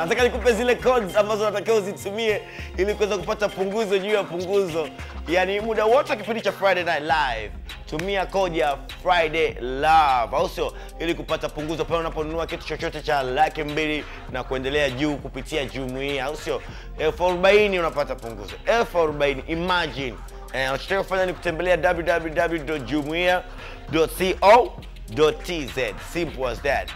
Nataka nikupe zile codes ambazo unatakiwa uzitumie ili kuweza kupata punguzo juu ya punguzo. Yaani muda wote kipindi cha Friday Night Live, tumia code ya Friday Love, au sio? Ili kupata punguzo pale unaponunua kitu chochote cha $200 na kuendelea juu kupitia jumuiya, au sio? 40 unapata punguzo. 40, imagine. Unachotaka kufanya ni kutembelea www.jumuiya.co.tz. Simple as that.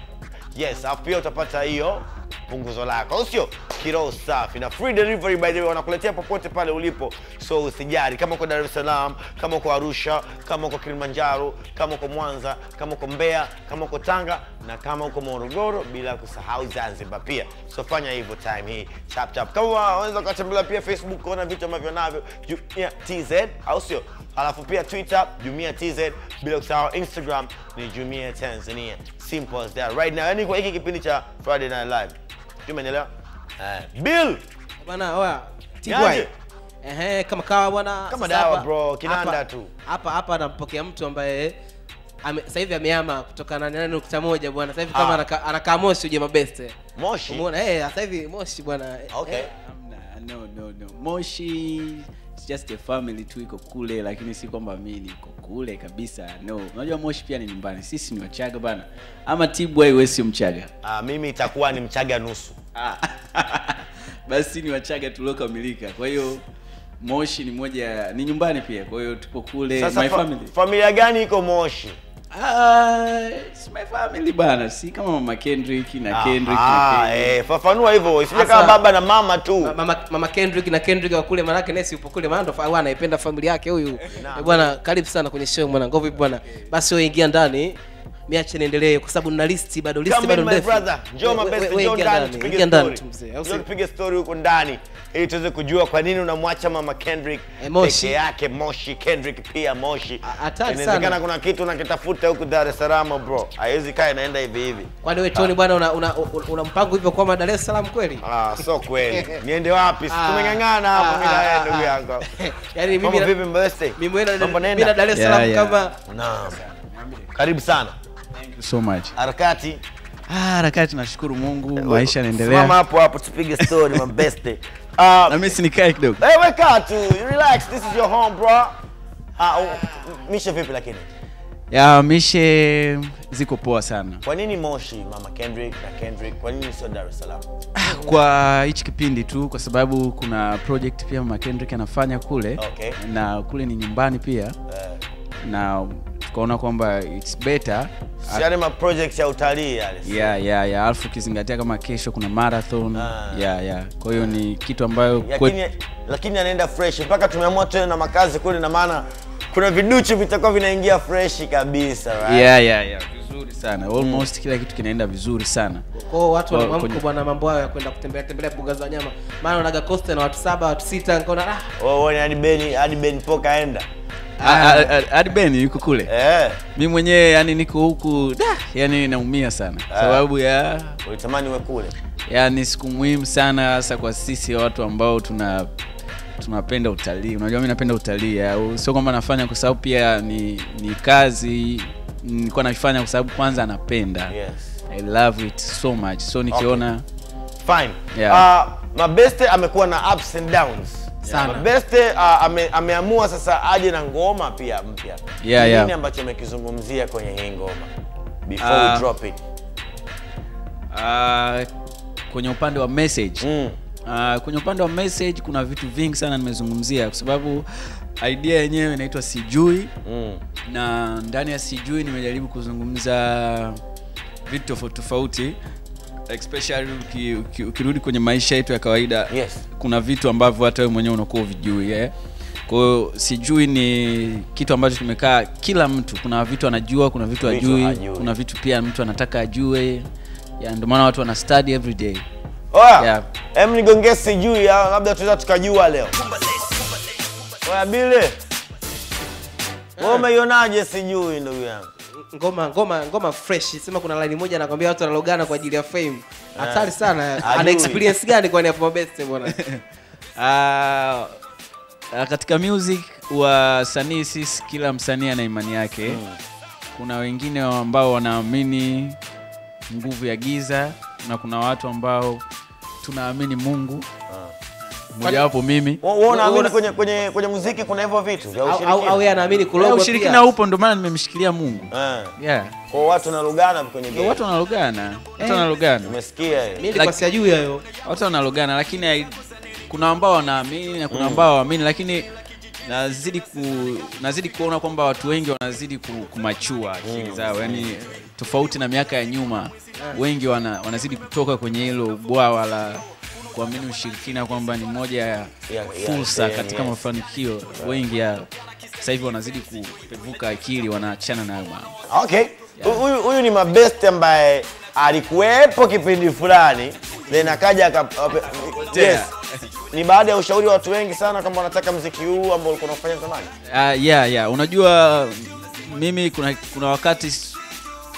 Yes, hapo pia utapata hiyo punguzo lako, au sio? Kiroho safi na free delivery by the way, wanakuletea popote pale ulipo. So usijali kama uko Dar es Salaam, kama uko Arusha, kama uko Kilimanjaro, kama uko Mwanza, kama uko Mbeya, kama uko Tanga na kama uko Morogoro, bila kusahau Zanzibar pia. So fanya hivyo time hii chap chap. Kama unaweza kutembelea pia Facebook kuona vitu ambavyo navyo Jumuiya TZ, au sio? Alafu pia Twitter Jumuiya TZ, bila kusahau Instagram ni Jumuiya Tanzania. Simple as that. Right now, yani kwa hiki kipindi cha Friday Night Live. Umeelewa? Bill bwana, oya Tigwai. Kama kawa bwana. Kama dawa bro, kinanda tu. Hapa nampokea mtu ambaye sasa hivi amehama kutoka na 8.1 bwana. Sasa hivi kama anakaa Moshi uje Mabeste. Moshi. Umeona sasa hivi Moshi bwana. Okay. No. Moshi it's just a family tu iko kule, lakini si kwamba mimi niko kule kabisa. No. Unajua Moshi pia ni nyumbani. Sisi ni Wachaga bana. Ama Tigwai wewe si Mchaga? Mimi itakuwa ni Mchaga nusu. Basi ni Wachaga tuliokamilika. Kwa hiyo Moshi ni nyumbani pia. Kwa hiyo tupo kule. Sasa my family. Familia gani iko Moshi? It's my family bana. Si kama mama Kendrick na Kendrick fafanua hivyo. Isije kama baba na mama tu. Mama Kendrick na Kendrick wa kule, manake Nesi yupo kule, maana ndo anaipenda familia yake huyu. Bwana karibu sana kwenye show bwana. Ngovi bwana. Basi wewe ingia ndani. Miache niendelee kwa sababu nina list bado ndefu. Brother, njoo Mabeste, njoo ndani tupige story huko ndani ili tuweze kujua kwa nini unamwacha mama Kendrick peke yake Moshi. Kendrick pia Moshi. Inawezekana kuna kitu unakitafuta huko Dar es Salaam bro. Haiwezi kaa inaenda hivi hivi. Kwani wewe Tony bwana una mpango hivyo kwa Dar es Salaam kweli? Sio kweli. Niende wapi? Tumengangana hapo mimi na wewe ndugu yangu. Yaani mimi vipi Mabeste? Mimi na Dar es Salaam kama karibu sana. Thank you so much. Harakati? Harakati nashukuru Mungu, maisha yanaendelea. Mama hapo tupige story Mabeste. Na mimi si nikae kidogo. Weka tu. Relax. This is your home, bro. Mishe vipi lakini? Mishe ziko poa sana. Kwa nini Moshi, mama Kendrick na Kendrick? Kwa nini sio Dar es Salaam? Kwa hichi kipindi tu kwa sababu kuna project pia mama Kendrick anafanya kule. Okay. Na kule ni nyumbani pia. Na tukaona kwamba it's better. Yale ma projects ya utalii yale. Yeah. Alafu kizingatia kama kesho kuna marathon. Kwa hiyo ni kitu ambayo lakini anaenda fresh mpaka tumeamua tuende na makazi kule, na maana kuna viduchu vitakuwa vinaingia fresh kabisa, right? Vizuri sana. Almost kila kitu kinaenda vizuri sana. Kwa watu wanamko bwana mambo yao ya kwenda kutembelea mbuga za wanyama. Maana unaga Costa na watu 7, watu 6 nikaona hadi Ben Poka aenda. Hadi Ben yuko kule. Mimi mwenyewe yani niko huku yani naumia sana. Sababu ya ulitamani uwe kule. Yani siku muhimu sana hasa kwa sisi watu ambao tunapenda utalii. Unajua mimi napenda utalii. Sio kwamba nafanya kwa sababu pia ni kazi. Nilikuwa naifanya kwa sababu kwanza napenda. Yes. I love it so much. So nikiona fine. Mabeste amekuwa na ups and downs. Mabeste ameamua sasa aje na ngoma pia mpya. Nini ambacho amekizungumzia kwenye hii ngoma? Before we drop it. Kwenye upande wa message. Kwenye upande wa message kuna vitu vingi sana nimezungumzia kwa sababu idea yenyewe inaitwa Sijui. Na ndani ya Sijui nimejaribu kuzungumza vitu tofauti. Especially ukirudi kwenye maisha yetu ya kawaida. Kuna vitu ambavyo hata wewe mwenyewe unakuwa uvijui. Kwa hiyo Sijui ni kitu ambacho tumekaa kila mtu, kuna vitu anajua, kuna vitu hajui, kuna vitu pia mtu anataka ajue. Ndio maana watu wana study every day. Nigongee Sijui labda tuweza tukajua leo. Bile. Wewe umeionaje Sijui ndugu yangu? Ngoma fresh. Sema kuna line moja anakuambia watu wanalogana kwa ajili ya fame. Hatari sana. Ana experience gani kwa hapo Mabeste bwana? Katika music wasanii sisi kila msanii ana imani yake. Kuna wengine ambao wanaamini nguvu ya giza na kuna watu ambao tunaamini Mungu. Mmoja wapo mimi. Wewe unaamini kwenye muziki kuna hivyo vitu vya ushirikina? Au yeye anaamini kulogwa pia? Ushirikina upo, ndio maana nimemshikilia Mungu. Yeah. Kwa watu wanalogana kwenye game. Watu wanalogana. Watu wanalogana. Umesikia hiyo? Mimi nilikuwa sijui hayo. Watu wanalogana, lakini kuna ambao wanaamini na kuna ambao hawaamini, lakini nazidi kuona kwamba watu wengi wanazidi kumachua akili zao. Yaani tofauti na miaka ya nyuma, wengi wanazidi kutoka kwenye hilo bwawa la kuamini ushirikina kwamba ni moja ya fursa katika mafanikio. Wengi sasa hivi wanazidi kupevuka akili, wanaachana nayo mambo. Okay. Huyu ni Mabeste ambaye alikuwepo kipindi fulani, then akaja yes. Ni baada ya ushauri wa watu wengi sana kama wanataka muziki huu ambao ulikuwa unafanya zamani. Yeah. Unajua mimi kuna wakati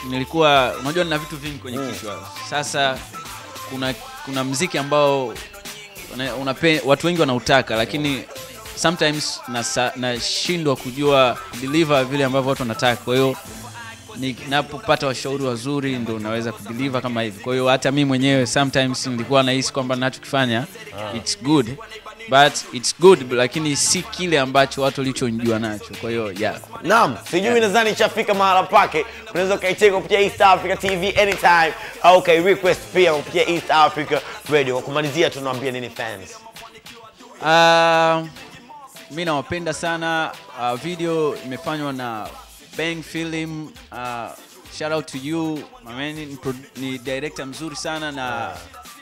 nilikuwa, unajua nina vitu vingi kwenye kichwa. Sasa kuna muziki ambao watu wengi wanautaka, lakini sometimes nashindwa kujua deliver vile ambavyo watu wanataka. Kwa hiyo ninapopata washauri wazuri ndio naweza kudeliver kama hivi. Kwa hiyo hata mimi mwenyewe sometimes nilikuwa nahisi kwamba ninachokifanya it's good, but it's good lakini si kile ambacho watu walichonijua nacho. Kwa hiyo naam, sijui nadhani chafika mahala pake. Unaweza kaicheka kupitia East Africa TV anytime au kai request pia kupitia East Africa Radio. Kwa kumalizia tunawaambia nini fans? Mimi nawapenda sana. Video imefanywa na Bang Film. Shout out to you. Mameni ni director mzuri sana, na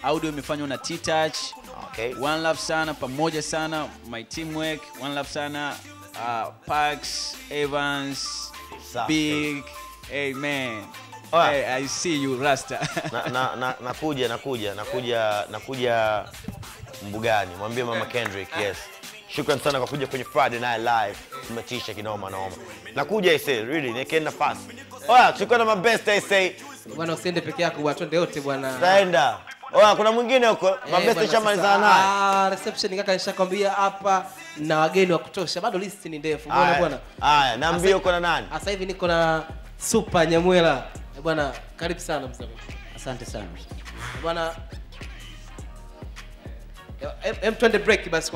audio imefanywa na T-Touch. Okay. One love sana, pamoja sana, my teamwork. One love sana, Pax, Evans, Big, hey man. Hey, I see you Rasta. nakuja Mbugani. Mwambie Mama Kendrick, yes. Shukran sana kwa kuja kwenye Friday Night Live. Tumetisha kinoma noma. Nakuja really, nikienda fast. Tulikuwa na Mabeste Bwana usiende peke yako bwana, twende wote bwana. Taenda. Kuna mwingine huko. Mabeste shamalizana naye. Reception kaka nishakwambia hapa na wageni wa kutosha. Bado list ni ndefu. Umeona bwana? Haya, naambia uko na nani? Sasa hivi niko na Super Nyamwela. Bwana karibu sana mzee. Asante sana. Bwana twende break basi.